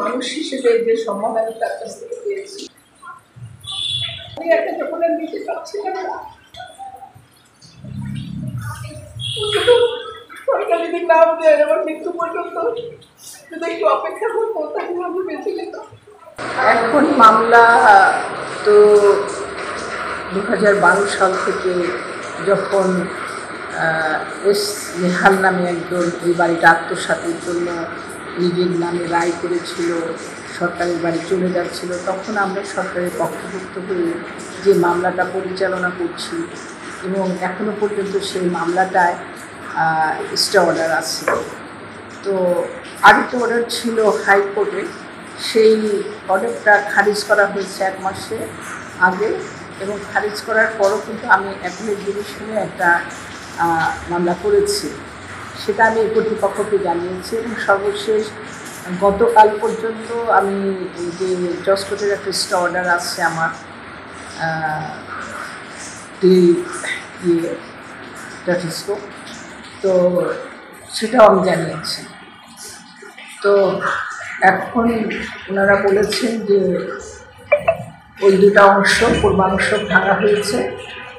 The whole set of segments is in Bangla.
মানুষ হিসেবে যে সম্মান আমি তার কাছ থেকে পেয়েছি, আমি একটা যখন নিতে পারছিলাম না, সরকার যদি নাম দেয় আমার মৃত্যু পর্যন্ত যদি একটু অপেক্ষা করবো তাহলে আমি বেঁচে যেতাম। এখন মামলা তো 2012 সাল থেকে যখন এস নেহাল নামে একজন এই বাড়িটা আত্মসাতের জন্য নিজের নামে রায় করেছিল, সরকারের বাড়ি চলে যাচ্ছিল, তখন আমরা সরকারের পক্ষভুক্ত হয়ে যে মামলাটা পরিচালনা করছি এবং এখনও পর্যন্ত সেই মামলাটায় স্টে অর্ডার আছে। তো আরেকটা অর্ডার ছিল হাইকোর্টে, সেই অর্ডারটা খারিজ করা হয়েছে 1 মাসে আগে, এবং খারিজ করার পরও কিন্তু আমি অ্যাপিলেট ডিভিশনে একটা মামলা করেছি, সেটা আমি কর্তৃপক্ষকে জানিয়েছি। এবং সর্বশেষ গতকাল পর্যন্ত আমি যে জজ কোর্টের একটা স্টে অর্ডার আছে আমার জাটিস্কো, তো সেটাও আমি জানিয়েছি। তো এখন ওনারা বলেছেন যে ওই দুটা অংশ, পূর্বাংশ ভাঙা হয়েছে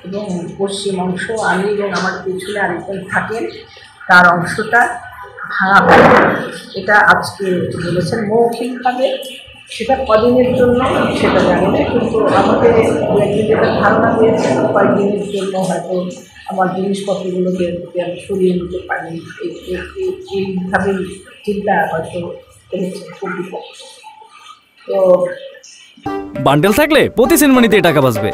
এবং পশ্চিম অংশ, আমি এবং আমার পেছনে আরেকজন থাকেন, তার অংশটা ভাঙা হবে। এটা আজকে বলেছেন মৌখিকভাবে, সেটা কদিনের জন্য সেটা জানি না, কিন্তু আমাদের একদিন যেটা ধারণা দিয়েছে কয়েকদিনের জন্য হয়তো আমার জিনিসপত্রগুলোকে আমি সরিয়ে নিতে পারি, এইভাবেই চিন্তা হয়তো করেছে কর্তৃপক্ষ। তো বান্ডেল থাকলে প্রতি সেনমানিতে টাকা বাঁচবে।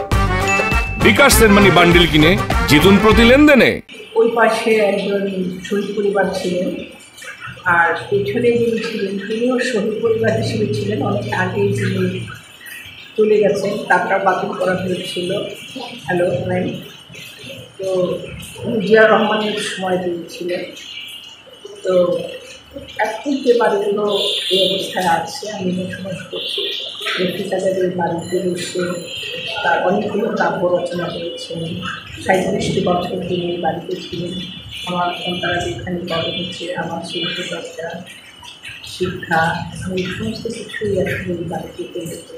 বিকাশ সেনমানি বান্ডেল কিনে জিতুন প্রতি লেনদেনে। ওই পাশে একজন শহীদ পরিবার ছিলেন, আর পেছনে যিনি ছিলেন তিনিও শহীদ পরিবার হিসেবে ছিলেন, অনেক আগেই তিনি চলে গেছেন, তারটা বাতিল করা হয়েছিল। হ্যালো ম্যাম, তো জিয়া রহমানের সময় তিনি ছিলেন। তো এখন যে বাড়িগুলো এই অবস্থায় আছে, আমি বসবাস করছি, রেফিকাদের এই বাড়িতে বসে তার অনেকগুলো কাব্য রচনা করেছেন। 37টি বছর তিনি এই বাড়িতে ছিলেন। আমার সন্তানরা যেখানে বড় হচ্ছে, আমার শিল্প চর্চা, শিক্ষা, আমি সমস্ত কিছুই আসলে এই বাড়িতে পেয়েছি।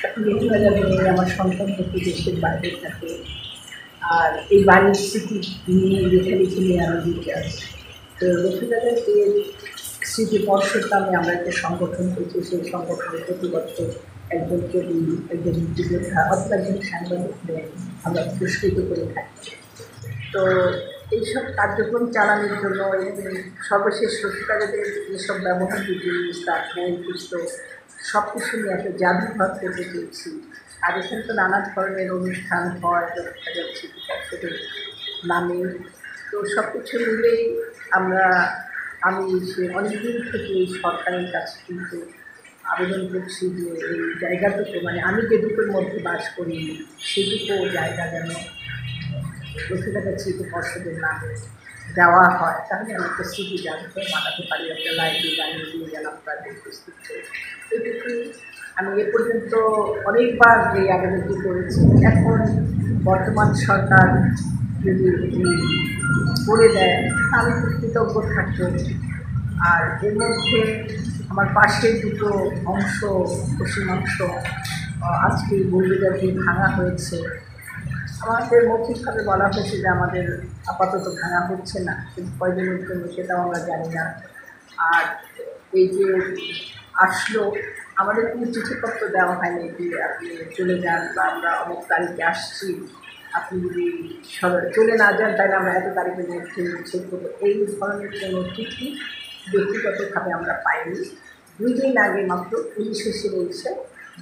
এখন 2000 আমার সন্তান হচ্ছে দেশের বাইরে থাকে, আর এই বাড়ির স্মৃতি নিয়ে লেখালেখি নিয়ে আমি দিতে আসি। তো রেফিকাদের এই স্মৃতি পর্ষদ নামে আমরা একটা সংগঠন করছি, সেই সংগঠনের প্রতি বছর একজন কবি, একজন মুক্তিযোদ্ধা অথবা একজন সাংবাদিকদের আমরা পুরস্কৃত করে থাকি। তো এইসব কার্যক্রম চালানোর জন্য সর্বশেষ রেফিকাদের যেসব ব্যবহার জিনিস, তার বই, পুস্তক সব কিছু নিয়ে একটা জাদুঘর করতে চেয়েছি। আর এখানে তো নানা ধরনের অনুষ্ঠান হয় রেফিকাদের স্মৃতি পর্ষদের নামে। তো সব কিছু মিলেই আমি অনেকদিন থেকে সরকারের কাছে কিন্তু আবেদন করছি যে এই জায়গাটুকু, মানে আমি যেটুকুর মধ্যে বাস করি সেটুকু জায়গা যেন রেফিকাদের স্মৃতি পর্ষদের নামে দেওয়া হয়, তাহলে আমি একটা স্মৃতি জাদুঘর বানাতে পারি, একটা লাইব্রেরি বানিয়ে দিয়ে গেলাম তাদের উপস্থিত। এটুকু আমি এ পর্যন্ত অনেকবার এই আবেদনটি করেছি। এখন বর্তমান সরকার যদি করে দেয় আমি খুব কৃতজ্ঞ থাকবো। আর এর মধ্যে আমার পাশের দুটো অংশ, পশ্চিম অংশ আজকে বলবিটা দিয়ে ভাঙা হয়েছে। আমাদের মৌখিকভাবে বলা হয়েছে যে আমাদের আপাতত ভাঙা হচ্ছে না, কিন্তু কয়দিনের জন্য সেটাও আমরা জানি না। আর এই যে আসলো, আমাদের কোনো চিঠিপত্র দেওয়া হয়নি যে আপনি চলে যান বা আমরা অনেক তারিখে আসছি, আপনি যদি চলে না যান তাহলে আমরা এত তারিখের মধ্যে চেক করবো, এই ধরনের কোনো চিঠি ব্যক্তিগতভাবে আমরা পাইনি। 2 দিন আগে মাত্র পুলিশ এসে বলছে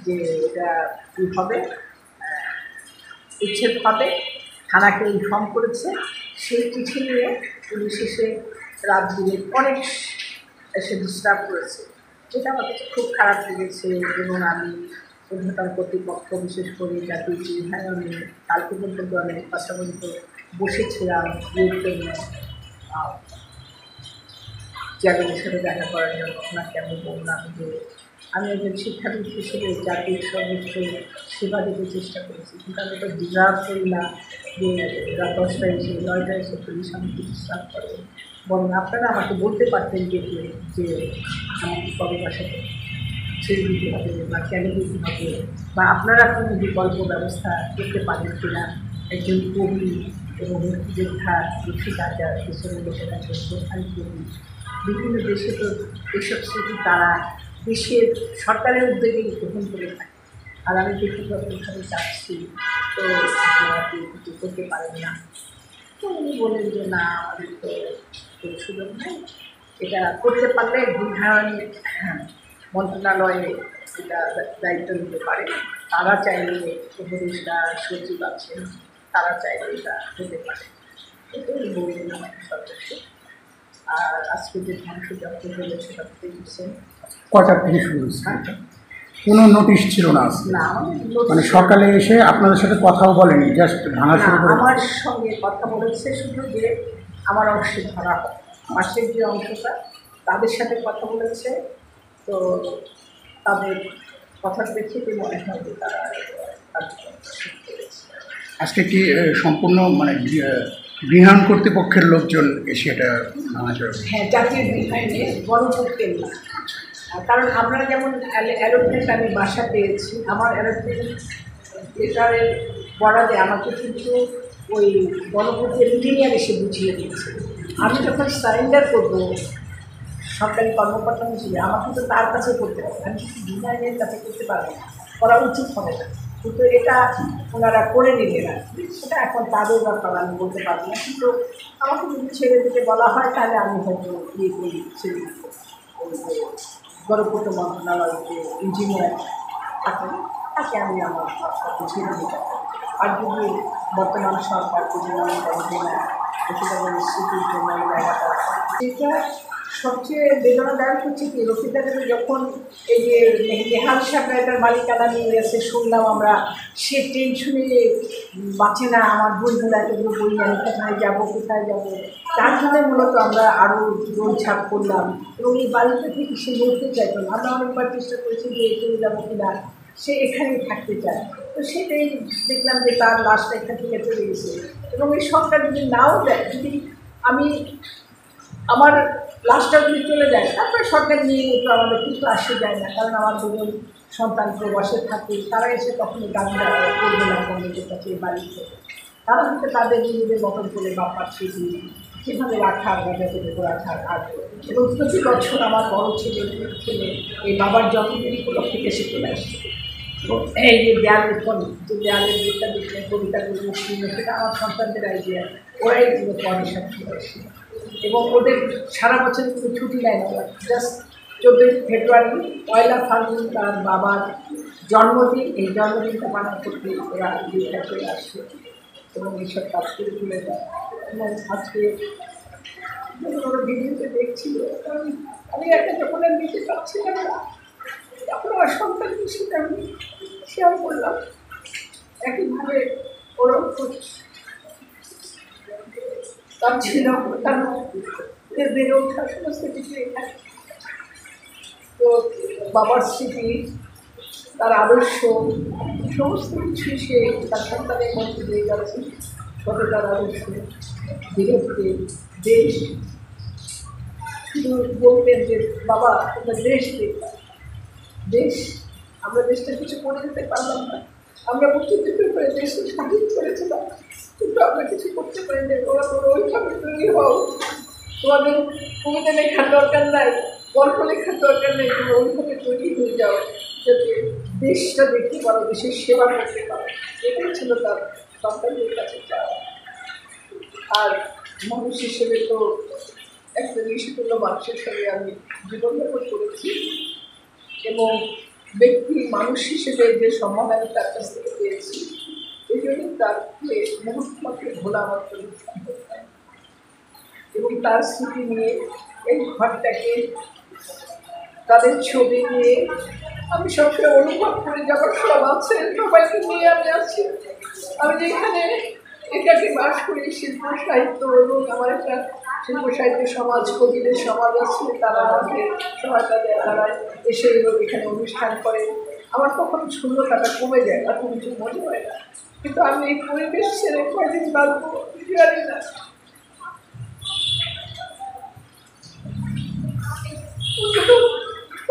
যে এটা কী হবে, উচ্ছেদ হবে, থানাকে ইনফর্ম করেছে। সেই চিঠি নিয়ে পুলিশ এসে রাত দিনে অনেক এসে ডিস্টার্ব করেছে, যেটা আমার কাছে খুব খারাপ লেগেছে। এবং আমি ঊর্ধ্বতন কর্তৃপক্ষ, বিশেষ করে জাতীয় গৃহায়নে কালকে পর্যন্ত অনেক কথা বলতে বসেছিলাম এর জন্য, চেয়ারম্যানের সাথে দেখা করার জন্য। ওনাকে আমি বললাম যে আমি একজন শিক্ষাবিদ হিসেবে জাতির সর্বোচ্চ সেবা দিতে চেষ্টা করেছি, কিন্তু আমি তো ডিজার্ভ করি না যে রাত 10টায় এসে 9টায় এসে পুলিশ আমাকে ডিস্টার্ব করে। বরং আপনারা আমাকে বলতে পারতেন যে আমাকে কবে বাসাতে ছেড়ে দিতে হবে বা কেন দিতে হবে, বা আপনারা কোনো বিকল্প ব্যবস্থা করতে পারেন কিনা। একজন কবি এবং মুক্তিযোদ্ধা রফিক আজাদ দেশের বসে আছেন প্রধান কবি, বিভিন্ন দেশে তো এসব স্মৃতি তারা দেশের সরকারের উদ্যোগেই গ্রহণ করে থাকে। আর আমি ব্যক্তিগতভাবে চাচ্ছি, তো আপনারা কিছু করতে পারেন না। তো উনি বলেন যে না, আমাদের তো কোনো সুযোগ নেই, এটা করতে পারলে গৃহায়ণ মন্ত্রণালয়ে এটা দায়িত্ব নিতে পারে। তারা চাইলে উপদেষ্টা সচিব আছেন, তারা চাইলে এটা হতে পারে। এটাই বললেন আমাদের সদস্য। আর আজকে যে ধ্বংসযজ্ঞ হলো সেটা দেখেছেন। কয়টার থেকে শুরু হয়েছে? কোনো নোটিশ ছিল না আজকে? না, আমাদের মানে সকালে এসে আপনাদের সাথে কথাও বলেনি, জাস্ট ভাঙা না, শুরু করে? আমার সঙ্গে কথা বলেছে শুধু যে আমার অংশে ধরা হয়, পাশের যে অংশটা তাদের সাথে কথা বলেছে। তো তাদের কথার প্রেক্ষিতে মনে হয় যে তারা কার্যক্রম শুরু করেছে। আজকে কি সম্পূর্ণ মানে গৃহায়ণ কর্তৃপক্ষের লোকজন এসে এটা ভাঙাচোরা? হ্যাঁ, জাতীয় গৃহায়ণে গণভোটের না। কারণ আমরা যেমন অ্যালোটমেন্ট আমি বাসা পেয়েছি, আমার অ্যালোটমেন্ট লেটারের বরাদে আমাকে কিন্তু ওই গণভোটের ইঞ্জিনিয়ার এসে বুঝিয়ে দিয়েছে। আমি যখন সারেন্ডার করবো সরকারি কর্মকর্তা হিসেবে আমাকে তো তার কাছে করতে হবে, আমি কিন্তু ডিজাইনের কাছে করতে পারবো না, করা উচিত হবে না। কিন্তু এটা ওনারা করে নিলে না, সেটা এখন তাদের ব্যাপার, আমি বলতে পারবো না। কিন্তু আমাকে যদি ছেড়ে দিতে বলা হয় তাহলে আমি হয়তো ইয়ে করি, ছেড়ে দিব। ওই যে গণপূর্ত মন্ত্রণালয়ের যে ইঞ্জিনিয়ার থাকেন তাকে আমি আমার কাজটাকে ছেড়ে দিতে পারি। আর যদি বর্তমান সরকার যদি মনে করেন যে না, রফিকাদের স্মৃতির জন্য এই জায়গাটা, এটা সবচেয়ে বেদনাদায়ক হচ্ছে কি, রফিকাদের যখন এই যে নেহাল সাহেবের মালিকানা নিয়ে গেছে শুনলাম আমরা, সে টেনশনে বাঁচে না, আমার বইগুলো এতগুলো বই, আমি কোথায় যাবো কোথায় যাবো। তার জন্য মূলত আমরা আরও দৌড়ঝাঁপ করলাম এবং এই বাড়িতে থেকে সে লড়তে চাইতো না। আমরা অনেকবার চেষ্টা করেছি যে চলে যাবো কিনা, সে এখানেই থাকতে চায়। তো সেটাই দেখলাম যে তার লাশটা এখান থেকে চলে গেছে। এবং এই সরকার যদি নাও দেয়, যদি আমি আমার লাশটা যদি চলে যায়, তারপরে সরকার নিয়ে তো আমাদের কিছু আসে যায় না, কারণ আমার দুজন সন্তান প্রবাসে থাকে, তারা এসে কখনো দাবিটা করবে না কমিটির কাছে এই বাড়িতে। তারা হচ্ছে তাদের নিজেদের মতন করে বাপার স্মৃতি কীভাবে রাখার বা যাতে রাখার। আর এবং প্রতি বছর আমার বড় ছেলে এই বাবার জন্মদিন উপলক্ষে এসে চলে আসছে। এই যে দেয়ালের যে দেয়ালের যেটা দেখলেন কবিতাগুলো মুসলিম, সেটা আমার সন্তানদের আইডিয়া, ওরাই এগুলো পরে সব চলে আসছে। এবং ওদের সারা বছর কোনো ছুটি নেয় না, জাস্ট 14 ফেব্রুয়ারি পয়লা ফাল্গুন তার বাবার জন্মদিন, এই জন্মদিনটা পালন করতে ওরা দিনটা চলে আসছে এবং এইসব কাজ করে তুলে যায়। এবং আজকে ওরা ভিডিওতে দেখছিল, কারণ আমি একটা যখন আর নিতে পারছিলাম না, তখন আমার সন্তান হিসেবে আমি শেয়ার করলাম। একইভাবে ওরও তার ছিল, তার বেড়ে ওঠা সমস্ত কিছু এখানে। তো বাবার স্মৃতি, তার আদর্শ, সমস্ত কিছু সে তার সন্তানের মধ্যে দিয়ে যাচ্ছে। তবে তার আদর্শ বীরত্বে দেশ, শুধু বলতেন যে বাবা তোমরা দেশ দেখবা, দেশ, আমরা দেশটা কিছু করে দিতে পারলাম না, আমরা মুক্তিযুদ্ধ করে দেশকে স্বাধীন করেছিলাম, কিন্তু আমরা কিছু করতে পারি না। ওরা তোমরা ওইভাবে তৈরি হও, তোমাদের কবিতা লেখার দরকার নাই, গল্প লেখার দরকার নেই, তোমরা ওইভাবে তৈরি হয়ে যাও যাতে দেশটা দেখতে পারো, দেশের সেবা করতে পারো। এটাই ছিল তার সন্তানদের কাছে চাওয়া। আর মানুষ হিসেবে তো একটা নিষ্ঠুর মানুষের সঙ্গে আমি জীবনযাপন করেছি এবং ব্যক্তি মানুষ হিসেবে যে সম্মান আমি তার কাছ থেকে পেয়েছি, এই জন্যই তাকে মুহূর্তমাত্র ভোলা আমার জন্য সম্ভব নয়। এবং তার স্মৃতি নিয়ে এই ঘরটাকে, তাদের ছবি নিয়ে আমি সবসময় অনুভব করে যাবার সব আছে, সবাইকে নিয়ে আমি আছি। আমি যেখানে এটাকে বাস করি, শিল্প সাহিত্য এবং আমার একটা শিল্প সাহিত্য সমাজ, কবিদের সমাজ আছে, তারা আমাকে সহায়তা দেয়, তারা এসে এখানে অনুষ্ঠান করে। আমার তখন শূন্যতাটা কমে যায়, তখন কিছু মনে হয় না। কিন্তু আমি এই পরিবেশ ছেড়ে কয়দিন বাঁচবো জানি না।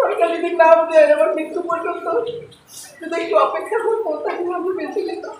সরকার যদি নাম দেয় আমার মৃত্যু পর্যন্ত যদি একটু অপেক্ষা করতো তাহলে আমি বেঁচে যেতাম।